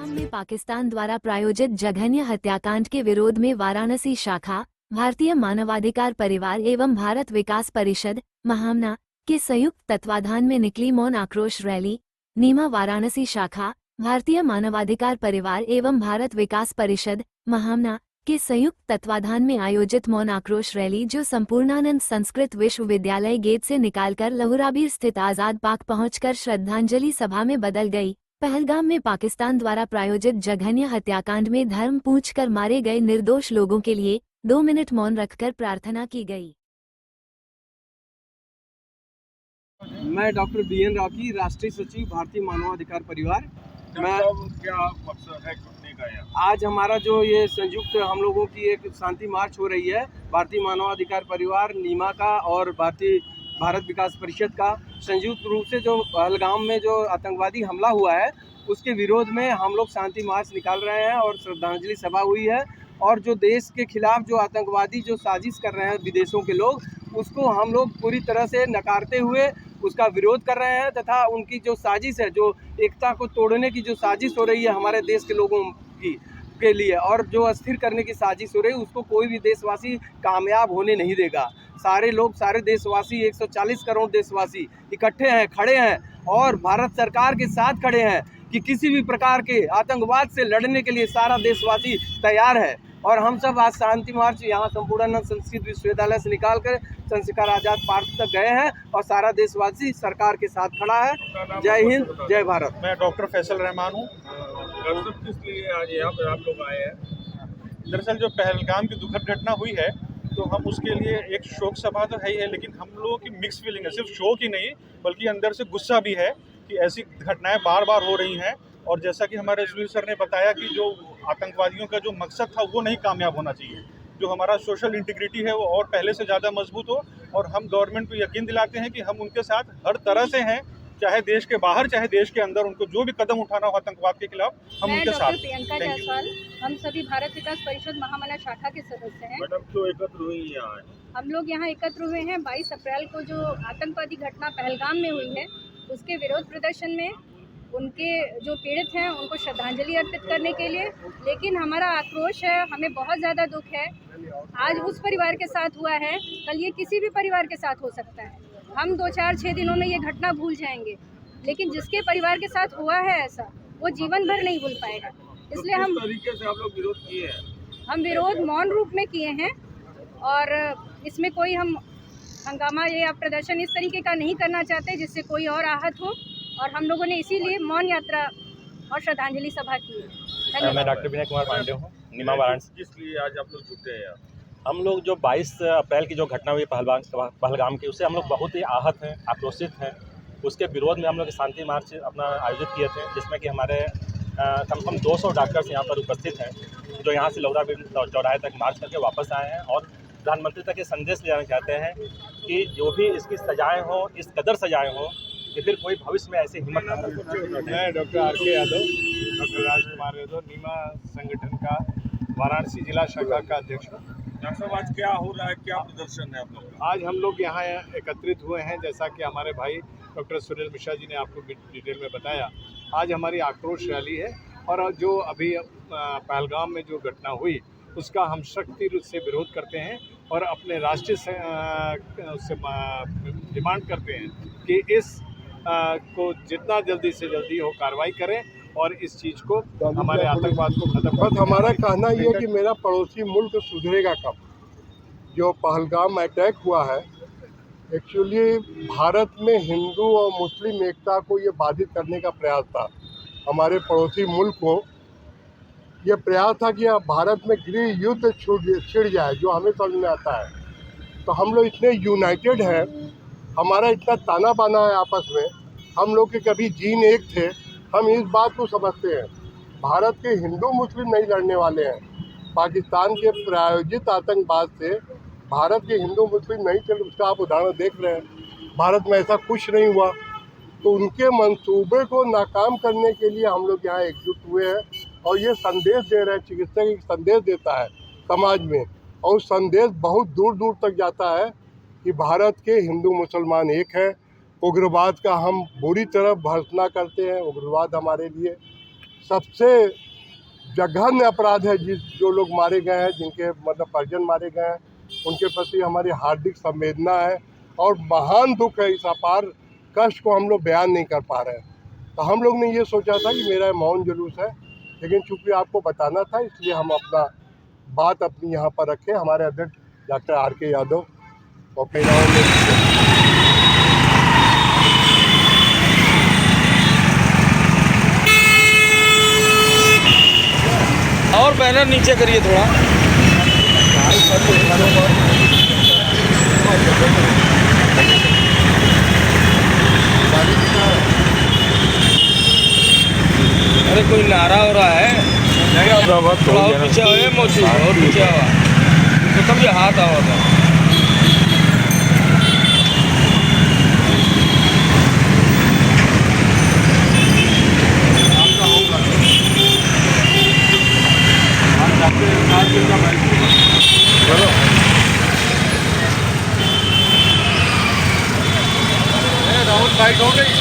पहलगाम में पाकिस्तान द्वारा प्रायोजित जघन्य हत्याकांड के विरोध में वाराणसी शाखा, भारतीय मानवाधिकार परिवार एवं भारत विकास परिषद महामना के संयुक्त तत्वाधान में निकली मौन आक्रोश रैली। नीमा वाराणसी शाखा, भारतीय मानवाधिकार परिवार एवं भारत विकास परिषद महामना के संयुक्त तत्वाधान में आयोजित मौन आक्रोश रैली, जो संपूर्णानंद संस्कृत विश्वविद्यालय गेट से निकालकर लहुराबीर स्थित आजाद पार्क पहुंचकर श्रद्धांजलि सभा में बदल गई। पहलगाम में पाकिस्तान द्वारा प्रायोजित जघन्य हत्याकांड में धर्म पूछकर मारे गए निर्दोष लोगों के लिए 2 मिनट मौन रखकर प्रार्थना की गई। मैं डॉक्टर BN रॉकी, राष्ट्रीय सचिव भारतीय मानवाधिकार परिवार। मैं क्या मकसद है छुट्टी का? आज हमारा जो ये संयुक्त हम लोगों की एक शांति मार्च हो रही है, भारतीय मानवाधिकार परिवार नीमा का और भारत विकास परिषद का संयुक्त रूप से जो पहलगाम में जो आतंकवादी हमला हुआ है उसके विरोध में हम लोग शांति मार्च निकाल रहे हैं और श्रद्धांजलि सभा हुई है। और जो देश के खिलाफ जो आतंकवादी जो साजिश कर रहे हैं विदेशों के लोग, उसको हम लोग पूरी तरह से नकारते हुए उसका विरोध कर रहे हैं तथा उनकी जो साजिश है, जो एकता को तोड़ने की जो साजिश हो रही है हमारे देश के लोगों की के लिए, और जो अस्थिर करने की साजिश हो रही है, उसको कोई भी देशवासी कामयाब होने नहीं देगा। सारे लोग, सारे देशवासी, 140 करोड़ देशवासी इकट्ठे हैं, खड़े हैं और भारत सरकार के साथ खड़े हैं कि किसी भी प्रकार के आतंकवाद से लड़ने के लिए सारा देशवासी तैयार है। और हम सब आज शांति मार्च यहाँ संपूर्णानंद संस्कृत विश्वविद्यालय से निकालकर चंद्रशेखर आजाद पार्क तक गए हैं और सारा देशवासी सरकार के साथ खड़ा है। जय हिंद, जय भारत। मैं डॉक्टर फैसल रहमान हूँ। किस लिए आज यहाँ पर आप लोग आए हैं? दरअसल जो पहलगाम की दुखद घटना हुई है तो हम उसके लिए एक शोक सभा तो है ही है, लेकिन हम लोगों की मिक्स फीलिंग है। सिर्फ शोक ही नहीं बल्कि अंदर से गुस्सा भी है कि ऐसी घटनाएं बार बार हो रही हैं। और जैसा कि हमारे सुनील सर ने बताया कि जो आतंकवादियों का जो मकसद था वो नहीं कामयाब होना चाहिए। जो हमारा सोशल इंटीग्रिटी है वो और पहले से ज़्यादा मजबूत हो, और हम गवर्नमेंट को यकीन दिलाते हैं कि हम उनके साथ हर तरह से हैं, चाहे देश के बाहर चाहे देश के अंदर। उनको जो भी कदम उठाना हो आतंकवाद के खिलाफ, हम उनके साथ। प्रियंका जायसवाल, हम सभी भारत विकास परिषद महामना शाखा के सदस्य हैं। मैडम क्यों एकत्र हुई यहाँ? हम लोग यहाँ एकत्र हुए हैं 22 अप्रैल को जो आतंकवादी घटना पहलगाम में हुई है उसके विरोध प्रदर्शन में, उनके जो पीड़ित हैं उनको श्रद्धांजलि अर्पित करने के लिए। लेकिन हमारा आक्रोश है, हमें बहुत ज़्यादा दुख है। आज उस परिवार के साथ हुआ है, कल ये किसी भी परिवार के साथ हो सकता है। हम 2, 4, 6 दिनों में ये घटना भूल जाएंगे, लेकिन जिसके परिवार के साथ हुआ है ऐसा, वो जीवन भर नहीं भूल पाएगा। इसलिए हम तरीके से आप लोग विरोध किए हैं? हम विरोध मौन रूप में किए हैं और इसमें कोई हम हंगामा या प्रदर्शन इस तरीके का नहीं करना चाहते जिससे कोई और आहत हो, और हम लोगों ने इसीलिए मौन यात्रा और श्रद्धांजलि सभा की है। मैं डॉक्टर विनय कुमार पांडे हूँ, नीमा वाराणसी। जिसलिए आज आप लोग जुटे हैं? हम लोग जो 22 अप्रैल की जो घटना हुई पहलगाम की, उससे हम लोग बहुत ही आहत हैं, आक्रोशित हैं। उसके विरोध में हम लोग शांति मार्च अपना आयोजित किए थे, जिसमें कि हमारे कम से कम 200 डॉक्टर्स यहाँ पर उपस्थित हैं, जो यहाँ से लहुराबीर चौराहे तक मार्च करके वापस आए हैं और प्रधानमंत्री तक ये संदेश ले जाना चाहते हैं कि जो भी इसकी सजाएँ हों, इस कदर सजाएँ हों कि फिर कोई भविष्य में ऐसी हिम्मत न करे। मैं doctor RK Yadav, doctor Rajkumar Yadav, नीमा संगठन का वाराणसी जिला शाखा का अध्यक्ष हूँ। डॉक्टर साहब आज क्या हो रहा है, क्या प्रदर्शन है आप लोग? आज हम लोग यहाँ एकत्रित हुए हैं, जैसा कि हमारे भाई डॉक्टर सुनील मिश्रा जी ने आपको डिटेल में बताया। आज हमारी आक्रोश रैली है और जो अभी पहलगाम में जो घटना हुई उसका हम सख्ती रूप से विरोध करते हैं और अपने राष्ट्रीय से डिमांड करते हैं कि इस को जितना जल्दी से जल्दी हो कार्रवाई करें और इस चीज़ को, हमारे आतंकवाद को खत्म बस हमारा कहना ये है कि मेरा पड़ोसी मुल्क सुधरेगा कब। जो पहलगाम अटैक हुआ है, एक्चुअली भारत में हिंदू और मुस्लिम एकता को ये बाधित करने का प्रयास था। हमारे पड़ोसी मुल्क को ये प्रयास था कि भारत में गृह युद्ध छिड़ जाए, जो हमें समझ में आता है। तो हम लोग इतने यूनाइटेड हैं, हमारा इतना ताना बाना है आपस में, हम लोग के कभी जीन एक थे। हम इस बात को समझते हैं, भारत के हिंदू मुस्लिम नहीं लड़ने वाले हैं। पाकिस्तान के प्रायोजित आतंकवाद से भारत के हिंदू मुस्लिम नहीं चल, उसका आप उदाहरण देख रहे हैं। भारत में ऐसा कुछ नहीं हुआ, तो उनके मंसूबे को नाकाम करने के लिए हम लोग यहाँ एकजुट हुए हैं और ये संदेश दे रहे हैं। चिकित्सक एक संदेश देता है समाज में, और संदेश बहुत दूर दूर तक जाता है कि भारत के हिंदू मुसलमान एक हैं। उग्रवाद का हम बुरी तरह भर्त्सना करते हैं। उग्रवाद हमारे लिए सबसे जघन्य अपराध है जो लोग मारे गए हैं, जिनके मतलब परिजन मारे गए हैं, उनके प्रति हमारी हार्दिक संवेदना है और महान दुख है। इस अपार कष्ट को हम लोग बयान नहीं कर पा रहे हैं। तो हम लोग ने ये सोचा था कि मेरा मौन जुलूस है, लेकिन चूंकि आपको बताना था इसलिए हम अपना बात अपनी यहाँ पर रखे। हमारे अध्यक्ष डॉक्टर R.K. यादव और प्रेरणाओं में और बैनर नीचे करिए थोड़ा। अरे कोई नारा हो रहा है, थोड़ा और पीछे हुए मोची और पीछे हुआ तो तब ये हाथ आवा था। राउंड साइड हो गई।